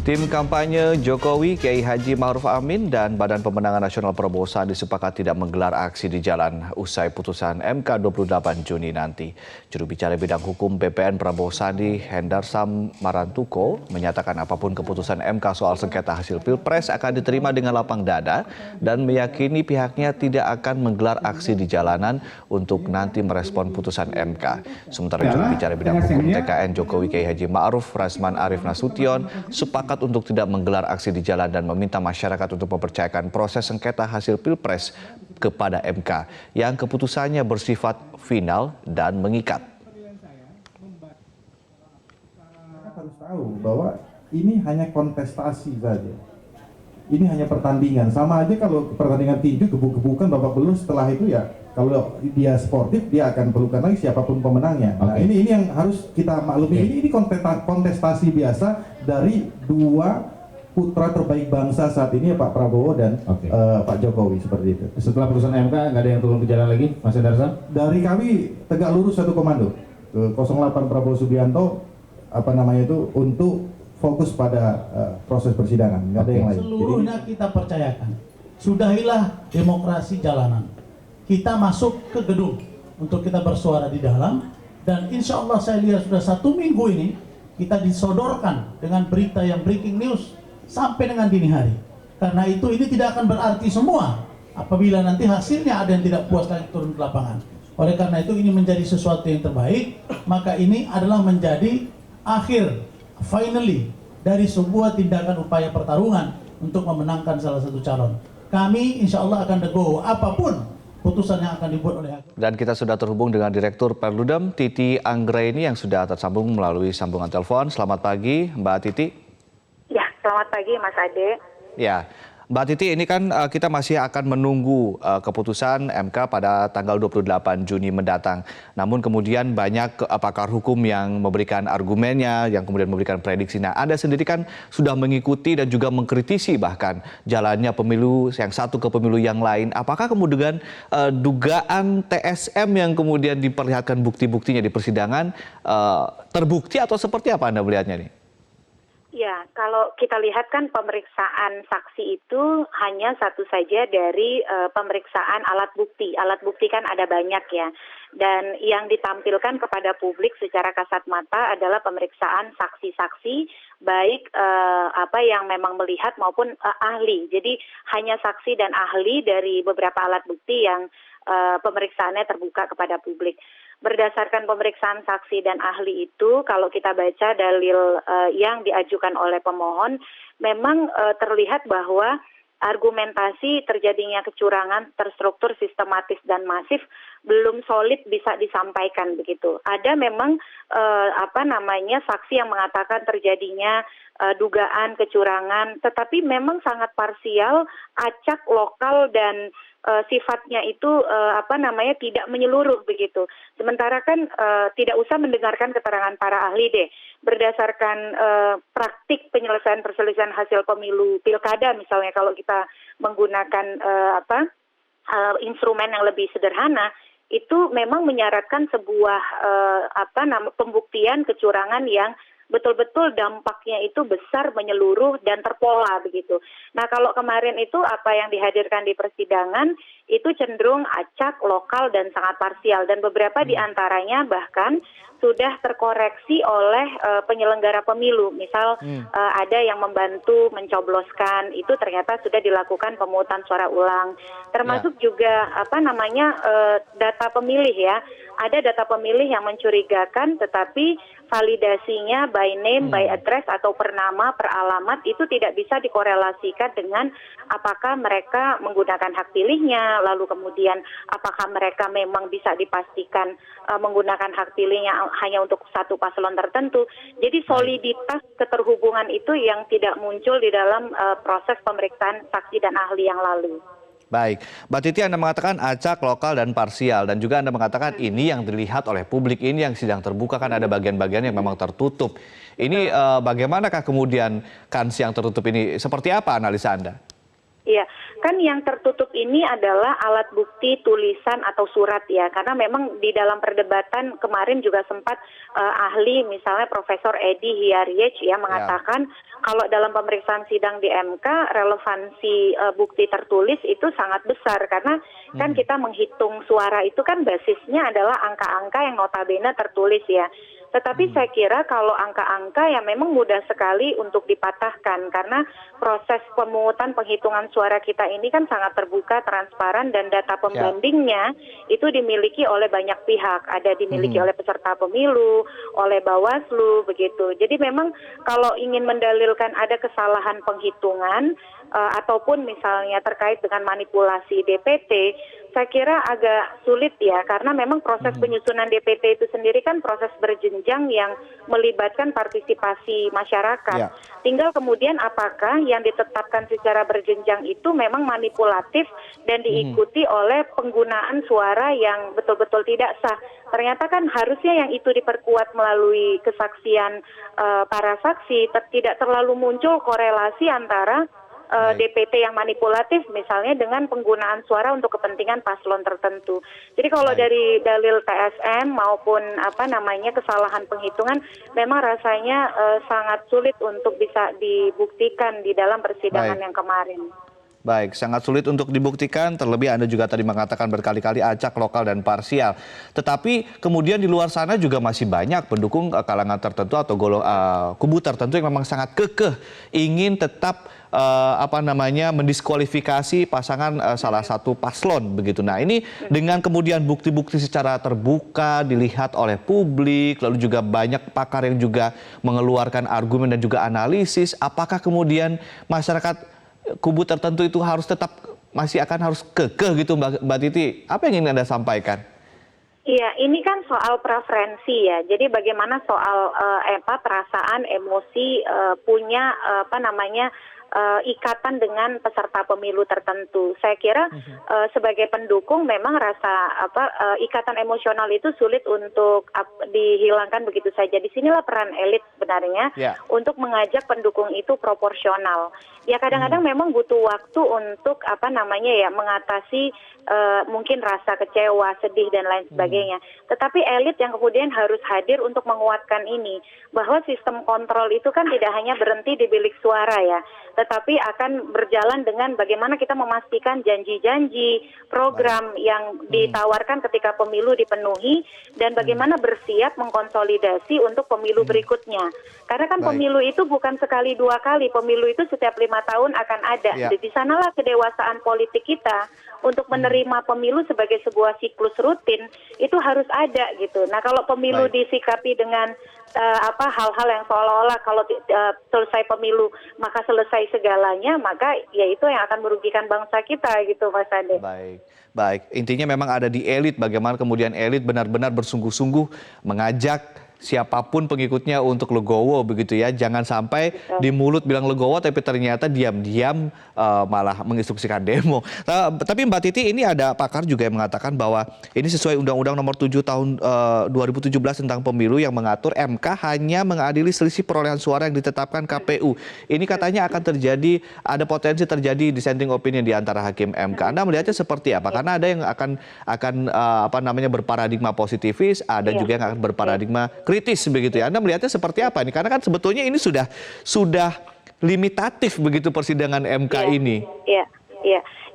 Tim kampanye Jokowi, Kiai Haji Ma'ruf Amin dan Badan Pemenangan Nasional Prabowo Sandi sepakat tidak menggelar aksi di jalan usai putusan MK 28 Juni nanti. Juru bicara bidang hukum BPN Prabowo Sandi, Hendarsam Marantuko, menyatakan apapun keputusan MK soal sengketa hasil Pilpres akan diterima dengan lapang dada dan meyakini pihaknya tidak akan menggelar aksi di jalanan untuk nanti merespon putusan MK. Sementara juru bicara bidang hukum TKN Jokowi, Kiai Haji Ma'ruf Rasman Arif Nasution, sepakat untuk tidak menggelar aksi di jalan dan meminta masyarakat untuk mempercayakan proses sengketa hasil Pilpres kepada MK yang keputusannya bersifat final dan mengikat. Masyarakat harus tahu bahwa ini hanya kontestasi saja. Ini hanya pertandingan. Sama aja kalau pertandingan tinju gebuk-gebukan babak belur, setelah itu ya kalau dia sportif dia akan pelukan lagi siapapun pemenangnya. Nah, ini yang harus kita maklumi. Ini kontestasi biasa dari dua putra terbaik bangsa saat ini, Pak Prabowo dan Pak Jokowi, seperti itu. Setelah putusan MK nggak ada yang turun ke jalan lagi, Mas Hendarsam? Dari kami tegak lurus satu komando ke 08 Prabowo Subianto untuk fokus pada proses persidangan, nggak ada yang lain. Seluruhnya kita percayakan. Sudahilah demokrasi jalanan. Kita masuk ke gedung untuk kita bersuara di dalam, dan insya Allah saya lihat sudah 1 minggu ini kita disodorkan dengan berita yang breaking news sampai dengan dini hari. Karena itu ini tidak akan berarti semua apabila nanti hasilnya ada yang tidak puas lagi turun ke lapangan. Oleh karena itu ini menjadi sesuatu yang terbaik, maka ini adalah menjadi akhir finally dari sebuah tindakan upaya pertarungan untuk memenangkan salah satu calon. Kami insya Allah akan legowo apapun putusan yang akan dibuat oleh hakim. Dan kita sudah terhubung dengan Direktur Perludem Titi Anggraini yang sudah tersambung melalui sambungan telepon. Selamat pagi Mbak Titi. Ya, selamat pagi Mas Ade. Ya, Mbak Titi, ini kan kita masih akan menunggu keputusan MK pada tanggal 28 Juni mendatang. Namun kemudian banyak pakar hukum yang memberikan argumennya, yang kemudian memberikan prediksi. Nah, Anda sendiri kan sudah mengikuti dan juga mengkritisi bahkan jalannya pemilu yang satu ke pemilu yang lain. Apakah kemudian dugaan TSM yang kemudian diperlihatkan bukti-buktinya di persidangan terbukti atau seperti apa Anda melihatnya nih? Ya, kalau kita lihat kan pemeriksaan saksi itu hanya satu saja dari pemeriksaan alat bukti. Alat bukti kan ada banyak ya. Dan yang ditampilkan kepada publik secara kasat mata adalah pemeriksaan saksi-saksi, baik yang memang melihat maupun ahli. Jadi hanya saksi dan ahli dari beberapa alat bukti yang pemeriksaannya terbuka kepada publik. Berdasarkan pemeriksaan saksi dan ahli itu, kalau kita baca dalil yang diajukan oleh pemohon, memang terlihat bahwa argumentasi terjadinya kecurangan terstruktur, sistematis dan masif belum solid bisa disampaikan begitu. Ada memang saksi yang mengatakan terjadinya dugaan kecurangan, tetapi memang sangat parsial, acak, lokal dan sifatnya itu tidak menyeluruh begitu. Sementara kan tidak usah mendengarkan keterangan para ahli deh. Berdasarkan praktik penyelesaian perselisihan hasil pemilu pilkada misalnya, kalau kita menggunakan instrumen yang lebih sederhana, itu memang menyaratkan sebuah pembuktian kecurangan yang betul-betul dampaknya itu besar, menyeluruh dan terpola begitu. Nah, kalau kemarin itu apa yang dihadirkan di persidangan itu cenderung acak, lokal dan sangat parsial, dan beberapa di antaranya bahkan sudah terkoreksi oleh penyelenggara pemilu. Misal ada yang membantu mencobloskan, itu ternyata sudah dilakukan pemungutan suara ulang. Termasuk juga data pemilih ya. Ada data pemilih yang mencurigakan tetapi validasinya by name, by address atau per nama, per alamat itu tidak bisa dikorelasikan dengan apakah mereka menggunakan hak pilihnya, lalu kemudian apakah mereka memang bisa dipastikan menggunakan hak pilihnya hanya untuk satu paslon tertentu. Jadi soliditas keterhubungan itu yang tidak muncul di dalam proses pemeriksaan saksi dan ahli yang lalu. Baik, Mbak Titi, Anda mengatakan acak, lokal, dan parsial. Dan juga Anda mengatakan ini yang dilihat oleh publik, ini yang sidang terbuka, kan ada bagian-bagian yang memang tertutup. Ini bagaimanakah kemudian kans yang tertutup ini? Seperti apa analisa Anda? Iya, kan yang tertutup ini adalah alat bukti tulisan atau surat ya, karena memang di dalam perdebatan kemarin juga sempat ahli misalnya Profesor Edi Hiaryech ya mengatakan kalau dalam pemeriksaan sidang di MK relevansi bukti tertulis itu sangat besar karena kan kita menghitung suara itu kan basisnya adalah angka-angka yang notabene tertulis ya. Tetapi saya kira kalau angka-angka ya memang mudah sekali untuk dipatahkan karena proses pemungutan penghitungan suara kita ini kan sangat terbuka, transparan dan data pembandingnya itu dimiliki oleh banyak pihak. Ada dimiliki oleh peserta pemilu, oleh Bawaslu begitu. Jadi memang kalau ingin mendalilkan ada kesalahan penghitungan ataupun misalnya terkait dengan manipulasi DPT, saya kira agak sulit ya karena memang proses penyusunan DPT itu sendiri kan proses berjenjang yang melibatkan partisipasi masyarakat. Tinggal kemudian apakah yang ditetapkan secara berjenjang itu memang manipulatif dan diikuti oleh penggunaan suara yang betul-betul tidak sah. Ternyata kan harusnya yang itu diperkuat melalui kesaksian para saksi, tidak terlalu muncul korelasi antara DPT yang manipulatif misalnya dengan penggunaan suara untuk kepentingan paslon tertentu. Jadi kalau dari dalil TSM maupun kesalahan penghitungan memang rasanya sangat sulit untuk bisa dibuktikan di dalam persidangan yang kemarin. Baik, sangat sulit untuk dibuktikan, terlebih Anda juga tadi mengatakan berkali-kali acak, lokal, dan parsial. Tetapi kemudian di luar sana juga masih banyak pendukung kalangan tertentu atau kubu tertentu yang memang sangat kekeh ingin tetap mendiskualifikasi pasangan salah satu paslon begitu. Nah ini dengan kemudian bukti-bukti secara terbuka dilihat oleh publik, lalu juga banyak pakar yang juga mengeluarkan argumen dan juga analisis, apakah kemudian masyarakat kubu tertentu itu harus harus kekeh gitu Mbak Titi? Apa yang ingin Anda sampaikan? Iya, ini kan soal preferensi ya. Jadi bagaimana soal perasaan, emosi punya ikatan dengan peserta pemilu tertentu. Saya kira sebagai pendukung memang rasa ikatan emosional itu sulit untuk dihilangkan begitu saja. Disinilah peran elit sebenarnya untuk mengajak pendukung itu proporsional. Ya kadang-kadang memang butuh waktu untuk mengatasi mungkin rasa kecewa, sedih dan lain sebagainya. Tetapi elit yang kemudian harus hadir untuk menguatkan ini bahwa sistem kontrol itu kan tidak hanya berhenti di bilik suara ya, tetapi akan berjalan dengan bagaimana kita memastikan janji-janji program yang ditawarkan ketika pemilu dipenuhi dan bagaimana bersiap mengkonsolidasi untuk pemilu berikutnya. Karena kan pemilu itu bukan sekali dua kali, pemilu itu setiap 5 tahun akan ada. Di sanalah kedewasaan politik kita untuk menerima pemilu sebagai sebuah siklus rutin itu harus ada gitu. Nah kalau pemilu disikapi dengan hal-hal yang seolah-olah kalau selesai pemilu maka selesai segalanya, maka ya itu yang akan merugikan bangsa kita gitu Mas Ade. Baik. Intinya memang ada di elit, bagaimana kemudian elit benar-benar bersungguh-sungguh mengajak siapapun pengikutnya untuk legowo begitu ya. Jangan sampai di mulut bilang legowo tapi ternyata diam-diam malah menginstruksikan demo. Tapi Mbak Titi, ini ada pakar juga yang mengatakan bahwa ini sesuai Undang-Undang Nomor 7 Tahun 2017 tentang Pemilu yang mengatur MK hanya mengadili selisih perolehan suara yang ditetapkan KPU. Ini katanya akan terjadi, ada potensi terjadi dissenting opinion di antara hakim MK. Anda melihatnya seperti apa? Karena ada yang akan berparadigma positifis, ada juga yang akan berparadigma kritis begitu ya. Anda melihatnya seperti apa ini? Karena kan sebetulnya ini sudah limitatif begitu persidangan MK ini.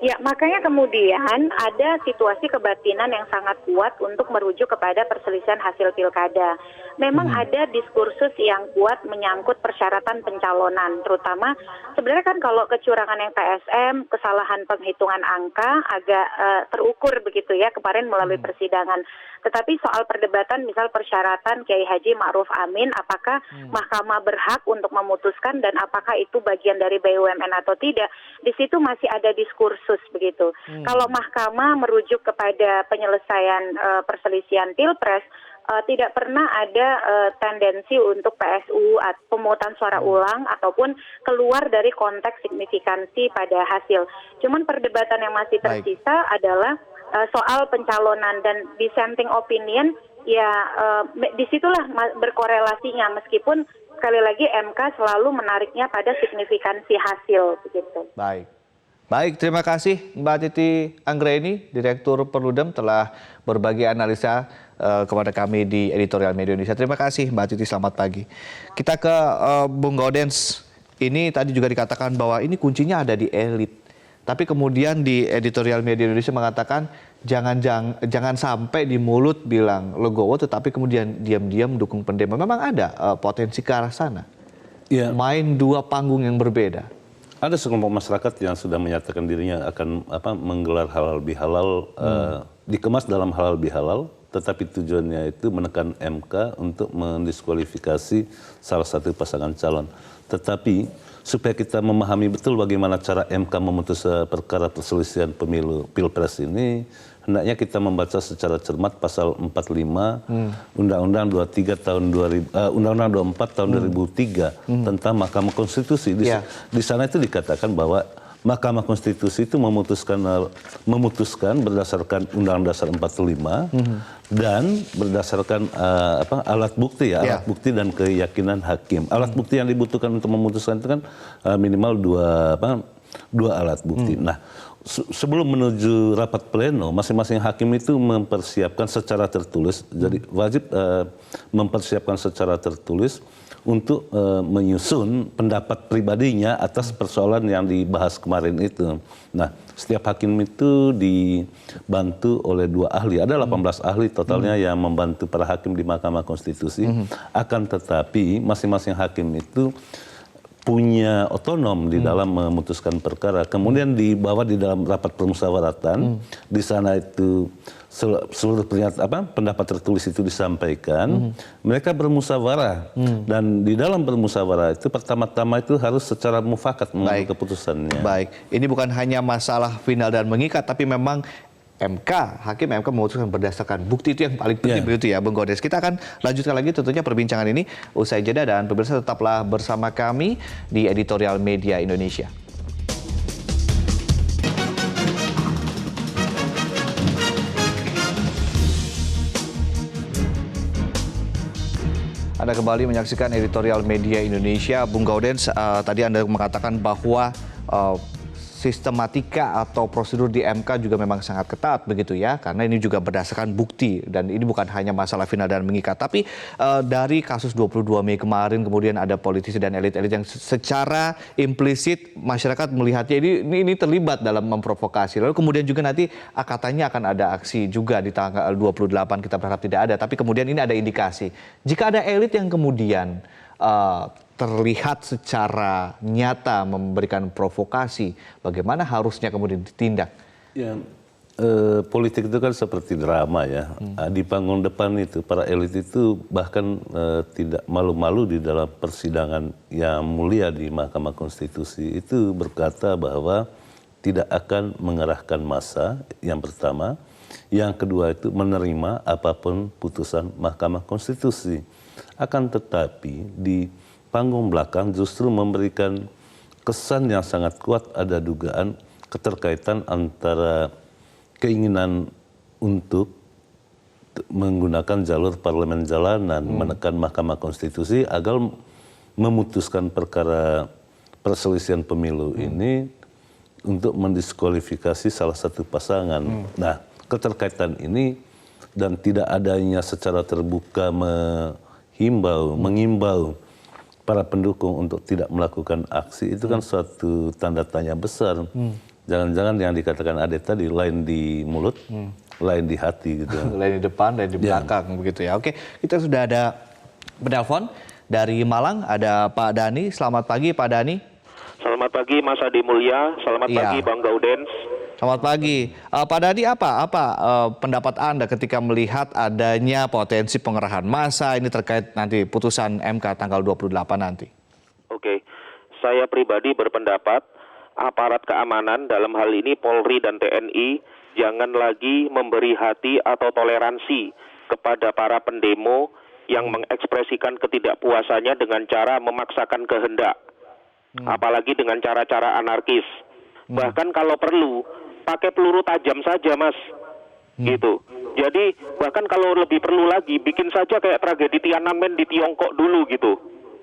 Ya, makanya kemudian ada situasi kebatinan yang sangat kuat untuk merujuk kepada perselisihan hasil pilkada. Memang ada diskursus yang kuat menyangkut persyaratan pencalonan, terutama sebenarnya kan kalau kecurangan yang TSM, kesalahan penghitungan angka agak terukur begitu ya kemarin melalui persidangan. Tetapi soal perdebatan misal persyaratan Kiai Haji Ma'ruf Amin, apakah mahkamah berhak untuk memutuskan dan apakah itu bagian dari BUMN atau tidak, di situ masih ada diskursus begitu. Kalau mahkamah merujuk kepada penyelesaian perselisihan pilpres, tidak pernah ada tendensi untuk PSU pemungutan suara ulang ataupun keluar dari konteks signifikansi pada hasil. Cuman perdebatan yang masih tersisa adalah soal pencalonan dan dissenting opinion ya disitulah berkorelasinya meskipun sekali lagi MK selalu menariknya pada signifikansi hasil begitu. Baik, terima kasih Mbak Titi Anggreni, Direktur Perludem telah berbagi analisa kepada kami di Editorial Media Indonesia. Terima kasih Mbak Titi, selamat pagi. Kita ke Bung Gaudens. Ini tadi juga dikatakan bahwa ini kuncinya ada di elit. Tapi kemudian di Editorial Media Indonesia mengatakan jangan sampai di mulut bilang legowo tetapi kemudian diam-diam dukung pendemo. Memang ada potensi ke arah sana. Ya. Main dua panggung yang berbeda. Ada sekelompok masyarakat yang sudah menyatakan dirinya akan menggelar halal bihalal, dikemas dalam halal bihalal, tetapi tujuannya itu menekan MK untuk mendiskualifikasi salah satu pasangan calon. Tetapi supaya kita memahami betul bagaimana cara MK memutus perkara perselisihan pemilu Pilpres ini, hendaknya kita membaca secara cermat pasal 45 Undang-Undang 23 tahun 2000, Undang-Undang 24 tahun 2003 tentang Mahkamah Konstitusi. Di sana itu dikatakan bahwa Mahkamah Konstitusi itu memutuskan berdasarkan Undang-Undang Dasar 45 dan berdasarkan alat bukti alat bukti dan keyakinan hakim. Alat bukti yang dibutuhkan untuk memutuskan itu kan minimal dua alat bukti. Nah, sebelum menuju rapat pleno, masing-masing hakim itu mempersiapkan secara tertulis, jadi wajib mempersiapkan secara tertulis untuk menyusun pendapat pribadinya atas persoalan yang dibahas kemarin itu. Nah, setiap hakim itu dibantu oleh 2 ahli. Ada 18 ahli totalnya yang membantu para hakim di Mahkamah Konstitusi. Akan tetapi masing-masing hakim itu punya otonom di dalam memutuskan perkara. Kemudian dibawa di dalam rapat permusyawaratan. Di sana itu seluruh pendapat tertulis itu disampaikan. Mereka bermusyawarah. Dan di dalam bermusyawarah itu pertama-tama itu harus secara mufakat mengambil keputusannya. Baik, ini bukan hanya masalah final dan mengikat, tapi memang hakim MK memutuskan berdasarkan bukti, itu yang paling penting begitu ya Bung Gaudens. Kita akan lanjutkan lagi tentunya perbincangan ini usai jeda, dan pemirsa tetaplah bersama kami di Editorial Media Indonesia. Anda kembali menyaksikan Editorial Media Indonesia. Bung Gaudens, tadi Anda mengatakan bahwa sistematika atau prosedur di MK juga memang sangat ketat begitu ya, karena ini juga berdasarkan bukti dan ini bukan hanya masalah final dan mengikat. Tapi dari kasus 22 Mei kemarin kemudian ada politisi dan elit-elit yang secara implisit masyarakat melihatnya ini terlibat dalam memprovokasi. Lalu kemudian juga nanti katanya akan ada aksi juga di tanggal 28, kita berharap tidak ada, tapi kemudian ini ada indikasi. Jika ada elit yang kemudian terlihat secara nyata memberikan provokasi, bagaimana harusnya kemudian ditindak? Ya, politik itu kan seperti drama ya. Di panggung depan itu para elit itu bahkan tidak malu-malu di dalam persidangan yang mulia di Mahkamah Konstitusi itu berkata bahwa tidak akan mengerahkan massa, yang pertama. Yang kedua itu menerima apapun putusan Mahkamah Konstitusi. Akan tetapi di panggung belakang justru memberikan kesan yang sangat kuat, ada dugaan keterkaitan antara keinginan untuk menggunakan jalur parlemen jalanan, menekan Mahkamah Konstitusi agar memutuskan perkara perselisihan pemilu ini untuk mendiskualifikasi salah satu pasangan. Nah, keterkaitan ini dan tidak adanya secara terbuka mengimbau para pendukung untuk tidak melakukan aksi, itu kan suatu tanda tanya besar. Jangan-jangan yang dikatakan Ade tadi lain di mulut, lain di hati gitu. Lain di depan, lain di belakang begitu ya. Oke, kita sudah ada penelpon dari Malang, ada Pak Dhani. Selamat pagi Pak Dhani. Selamat pagi Mas Adi Mulya, selamat pagi Bang Gaudens. Selamat pagi. Pak Dhani, apa pendapat Anda ketika melihat adanya potensi pengerahan massa ini terkait nanti putusan MK tanggal 28 nanti? Oke, saya pribadi berpendapat aparat keamanan dalam hal ini Polri dan TNI jangan lagi memberi hati atau toleransi kepada para pendemo yang mengekspresikan ketidakpuasannya dengan cara memaksakan kehendak. Apalagi dengan cara-cara anarkis. Bahkan kalau perlu pakai peluru tajam saja, Mas. Gitu. Jadi bahkan kalau lebih perlu lagi bikin saja kayak tragedi Tiananmen di Tiongkok dulu gitu.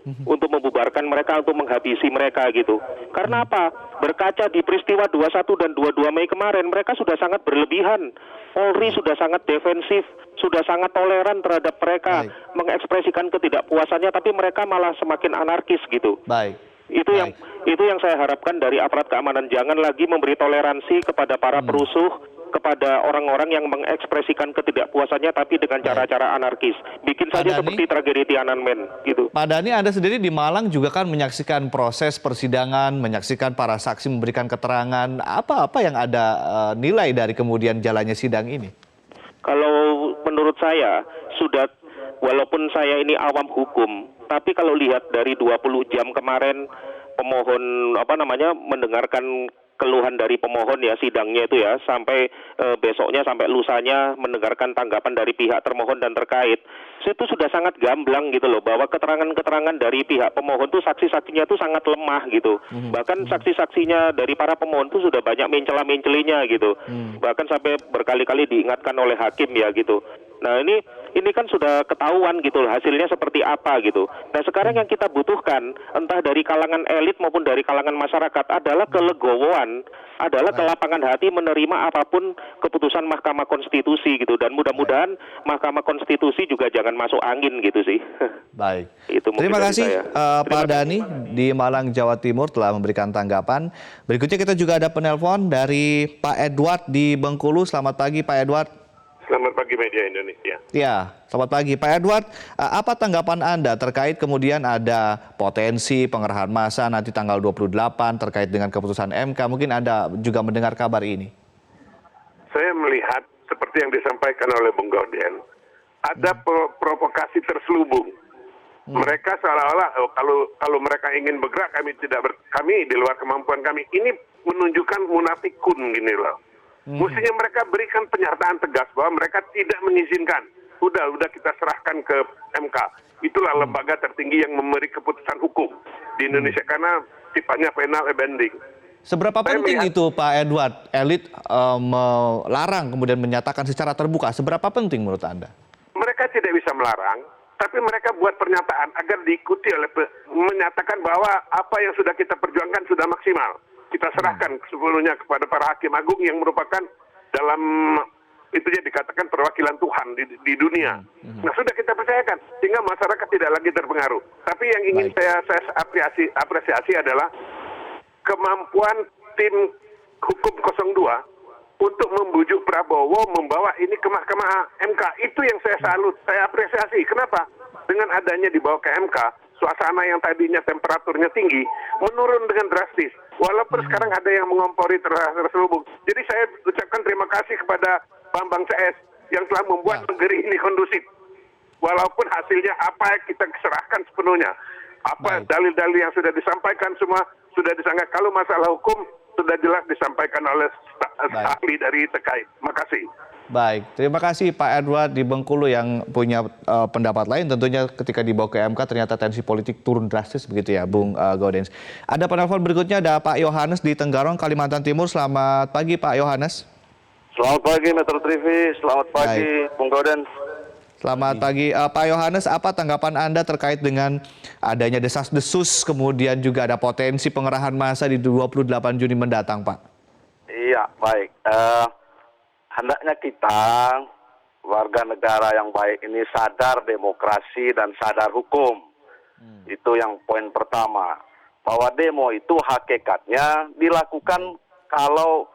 untuk membubarkan mereka, untuk menghabisi mereka gitu. Karena apa? Berkaca di peristiwa 21 dan 22 Mei kemarin, mereka sudah sangat berlebihan. Polri sudah sangat defensif, sudah sangat toleran terhadap mereka, Baik. mengekspresikan ketidakpuasannya, tapi mereka malah semakin anarkis gitu. Baik. Itu yang saya harapkan dari aparat keamanan, jangan lagi memberi toleransi kepada para perusuh, kepada orang-orang yang mengekspresikan ketidakpuasannya tapi dengan cara-cara anarkis. Bikin Pak saja Dhani? seperti tragedi Tiananmen gitu. Pak Dhani, Anda sendiri di Malang juga kan menyaksikan proses persidangan, menyaksikan para saksi memberikan keterangan. Apa yang ada nilai dari kemudian jalannya sidang ini? Kalau menurut saya sudah, walaupun saya ini awam hukum, tapi kalau lihat dari 20 jam kemarin pemohon mendengarkan keluhan dari pemohon ya, sidangnya itu ya, sampai besoknya sampai lusanya mendengarkan tanggapan dari pihak termohon dan terkait. Itu sudah sangat gamblang gitu loh, bahwa keterangan-keterangan dari pihak pemohon tuh, saksi-saksinya tuh sangat lemah gitu. Bahkan saksi-saksinya dari para pemohon tuh sudah banyak mencela-mencelinya gitu. Bahkan sampai berkali-kali diingatkan oleh hakim ya gitu. Nah ini kan sudah ketahuan gitu loh, hasilnya seperti apa gitu. Nah sekarang yang kita butuhkan, entah dari kalangan elit maupun dari kalangan masyarakat, adalah kelegowoan, adalah kelapangan hati menerima apapun keputusan Mahkamah Konstitusi gitu. Dan mudah-mudahan Mahkamah Konstitusi juga jangan masuk angin gitu sih. Baik. Itu mungkin Terima dari kasih saya. Pak Dhani di Malang, Jawa Timur telah memberikan tanggapan. Berikutnya kita juga ada penelpon dari Pak Edward di Bengkulu. Selamat pagi Pak Edward. Selamat pagi media Indonesia. Ya, selamat pagi Pak Edward. Apa tanggapan Anda terkait kemudian ada potensi pengerahan massa nanti tanggal 28 terkait dengan keputusan MK? Mungkin Anda juga mendengar kabar ini. Saya melihat seperti yang disampaikan oleh Bung Gauden, ada provokasi terselubung. Mereka seolah-olah kalau mereka ingin bergerak, kami di luar kemampuan kami. Ini menunjukkan munafikun gini loh. Mestinya mereka berikan pernyataan tegas bahwa mereka tidak mengizinkan. Udah kita serahkan ke MK. Itulah lembaga tertinggi yang memberi keputusan hukum di Indonesia karena sifatnya penal abiding. Seberapa penting itu Pak Edward, elit melarang kemudian menyatakan secara terbuka? Seberapa penting menurut Anda? Mereka tidak bisa melarang, tapi mereka buat pernyataan agar diikuti menyatakan bahwa apa yang sudah kita perjuangkan sudah maksimal. Kita serahkan sepenuhnya kepada para hakim agung yang merupakan dalam itunya dikatakan perwakilan Tuhan di dunia. Nah sudah kita percayakan sehingga masyarakat tidak lagi terpengaruh. Tapi yang ingin saya apresiasi adalah kemampuan tim hukum 02 untuk membujuk Prabowo membawa ini ke Mahkamah MK. Itu yang saya salut, saya apresiasi. Kenapa? Dengan adanya dibawa ke MK, suasana yang tadinya temperaturnya tinggi menurun dengan drastis. Walaupun sekarang ada yang mengompori terselubung. Jadi saya ucapkan terima kasih kepada Bambang CS yang telah membuat negeri ini kondusif. Walaupun hasilnya apa kita serahkan sepenuhnya. Apa dalil-dalil yang sudah disampaikan semua sudah disanggah. Kalau masalah hukum sudah jelas disampaikan oleh ahli dari terkait. Terima kasih. Baik, terima kasih Pak Edward di Bengkulu yang punya pendapat lain. Tentunya ketika dibawa ke MK ternyata tensi politik turun drastis begitu ya Bung Gaudens. Ada penelpon berikutnya, ada Pak Yohanes di Tenggarong, Kalimantan Timur. Selamat pagi Pak Yohanes. Selamat pagi Metro TV, selamat pagi Bung Gaudens. Selamat pagi Pak Yohanes, apa tanggapan Anda terkait dengan adanya desas-desus kemudian juga ada potensi pengerahan massa di 28 Juni mendatang Pak? Iya, baik. Hendaknya kita warga negara yang baik ini sadar demokrasi dan sadar hukum. Itu yang poin pertama. Bahwa demo itu hakikatnya dilakukan kalau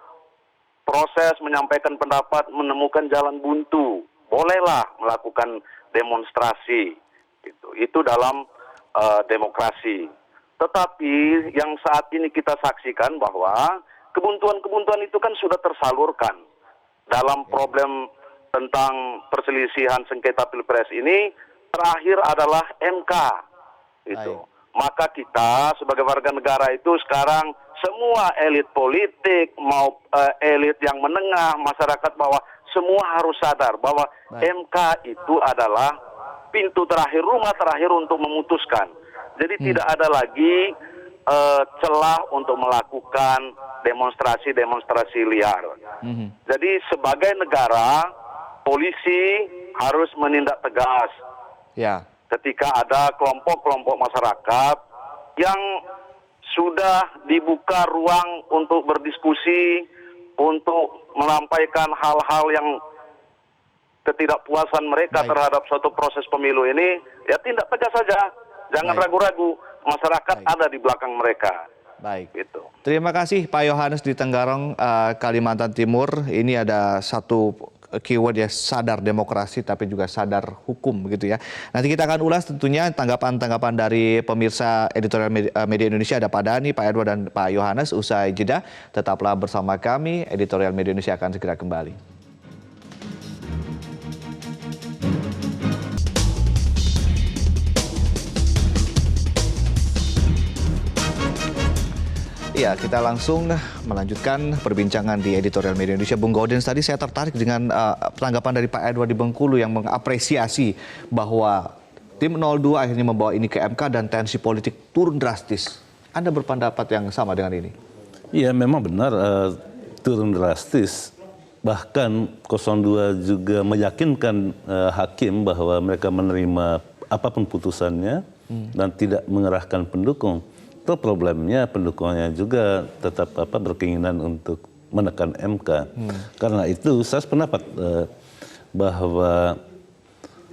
proses menyampaikan pendapat menemukan jalan buntu. Bolehlah melakukan demonstrasi. Itu dalam demokrasi. Tetapi yang saat ini kita saksikan bahwa kebuntuan-kebuntuan itu kan sudah tersalurkan. Dalam problem tentang perselisihan sengketa pilpres ini terakhir adalah MK. Maka kita sebagai warga negara itu sekarang semua elit politik mau elit yang menengah masyarakat bawah semua harus sadar bahwa MK itu adalah pintu terakhir, rumah terakhir untuk memutuskan. Jadi tidak ada lagi celah untuk melakukan demonstrasi-demonstrasi liar. Jadi sebagai negara, polisi harus menindak tegas. ketika ada kelompok-kelompok masyarakat yang sudah dibuka ruang untuk berdiskusi, untuk menyampaikan hal-hal yang ketidakpuasan mereka terhadap suatu proses pemilu ini, ya tindak tegas saja. Jangan ragu-ragu, masyarakat ada di belakang mereka. Baik. Gitu. Terima kasih Pak Yohanes di Tenggarong, Kalimantan Timur. Ini ada satu keyword ya, sadar demokrasi tapi juga sadar hukum begitu ya. Nanti kita akan ulas tentunya tanggapan-tanggapan dari pemirsa editorial Media Indonesia, ada Pak Dhani, Pak Edward dan Pak Yohanes. Usai jeda, tetaplah bersama kami. Editorial Media Indonesia akan segera kembali. Ya, kita langsung melanjutkan perbincangan di editorial Media Indonesia. Bung Gaudens, tadi saya tertarik dengan tanggapan dari Pak Edward di Bengkulu yang mengapresiasi bahwa tim 02 akhirnya membawa ini ke MK dan tensi politik turun drastis. Anda berpendapat yang sama dengan ini? Iya, memang benar turun drastis. Bahkan 02 juga meyakinkan hakim bahwa mereka menerima apapun putusannya dan tidak mengerahkan pendukung. Itu problemnya pendukungnya juga tetap berkeinginan untuk menekan MK. Karena itu saya sependapat bahwa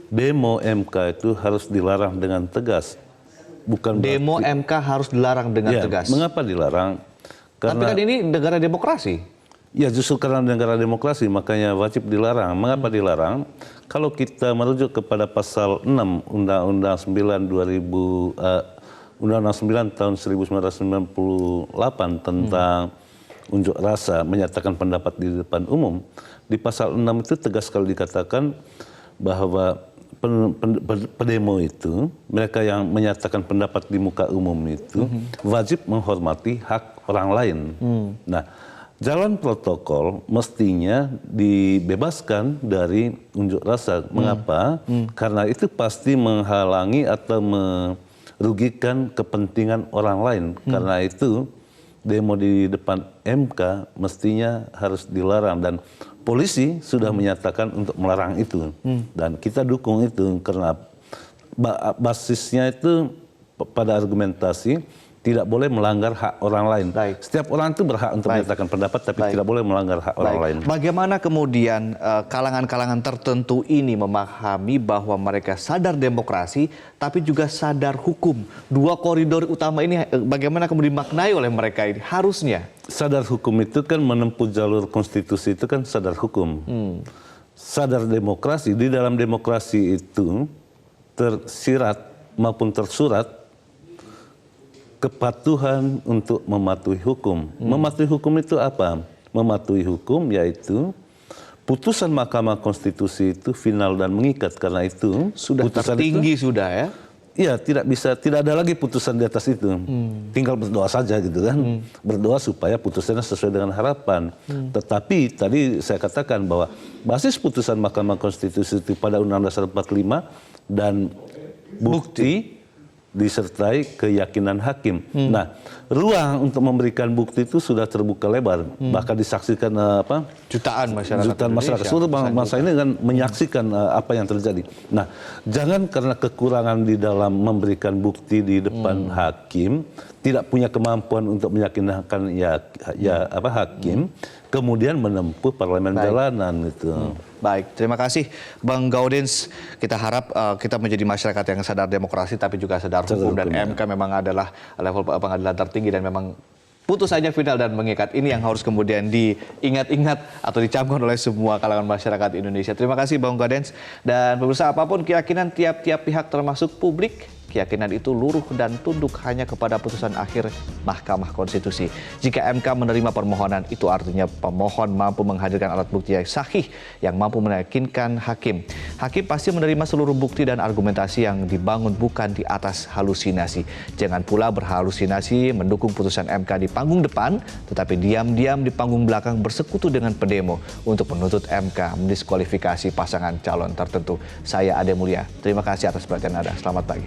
demo MK itu harus dilarang dengan tegas. Bukan demo berarti, MK harus dilarang dengan tegas. Mengapa dilarang? Tapi kan ini negara demokrasi. Ya, justru karena negara demokrasi makanya wajib dilarang. Mengapa dilarang? Kalau kita merujuk kepada pasal 6 Undang-Undang 9 Undang-Undang 9 tahun 1998 tentang unjuk rasa, menyatakan pendapat di depan umum. Di pasal 6 itu tegas sekali dikatakan bahwa pendemo itu, mereka yang menyatakan pendapat di muka umum itu wajib menghormati hak orang lain. Nah, jalan protokol mestinya dibebaskan dari unjuk rasa. Mengapa? Karena itu pasti menghalangi atau merugikan kepentingan orang lain. Karena itu demo di depan MK mestinya harus dilarang, dan polisi sudah menyatakan untuk melarang itu. Dan kita dukung itu karena basisnya itu pada argumentasi tidak boleh melanggar hak orang lain. Baik. Setiap orang itu berhak untuk menyatakan pendapat, tapi tidak boleh melanggar hak orang lain. Bagaimana kemudian kalangan-kalangan tertentu ini memahami bahwa mereka sadar demokrasi, tapi juga sadar hukum? Dua koridor utama ini bagaimana kemudian dimaknai oleh mereka ini? Harusnya. Sadar hukum itu kan menempuh jalur konstitusi, itu kan sadar hukum. Sadar demokrasi, di dalam demokrasi itu tersirat maupun tersurat kepatuhan untuk mematuhi hukum. Mematuhi hukum itu apa? Mematuhi hukum yaitu putusan Mahkamah Konstitusi itu final dan mengikat. Karena itu sudah tertinggi itu, sudah ya? Iya, tidak ada lagi putusan di atas itu. Tinggal berdoa saja gitu kan. Berdoa supaya putusannya sesuai dengan harapan. Tetapi tadi saya katakan bahwa basis putusan Mahkamah Konstitusi itu pada Undang-Undang Dasar 45 dan bukti disertai keyakinan hakim. Nah, ruang untuk memberikan bukti itu sudah terbuka lebar. Bahkan disaksikan jutaan masyarakat seluruh bangsa ini kan menyaksikan apa yang terjadi. Nah, jangan karena kekurangan di dalam memberikan bukti di depan hakim, tidak punya kemampuan untuk meyakinkan hakim, kemudian menempuh parlemen jalanan gitu. Baik, terima kasih Bang Gaudens. Kita harap kita menjadi masyarakat yang sadar demokrasi tapi juga sadar hukum, dan MK memang adalah level pengadilan tertinggi dan memang putusannya final dan mengikat. Ini yang harus kemudian diingat-ingat atau dicamkan oleh semua kalangan masyarakat Indonesia. Terima kasih Bang Gaudens. Dan pemirsa, apapun keyakinan tiap-tiap pihak termasuk publik, keyakinan itu luruh dan tunduk hanya kepada putusan akhir Mahkamah Konstitusi. Jika MK menerima permohonan, itu artinya pemohon mampu menghadirkan alat bukti yang sahih yang mampu meyakinkan hakim. Hakim pasti menerima seluruh bukti dan argumentasi yang dibangun bukan di atas halusinasi. Jangan pula berhalusinasi mendukung putusan MK di panggung depan, tetapi diam-diam di panggung belakang bersekutu dengan pendemo untuk menuntut MK mendiskualifikasi pasangan calon tertentu. Saya Ade Mulia. Terima kasih atas perhatian Anda. Selamat pagi.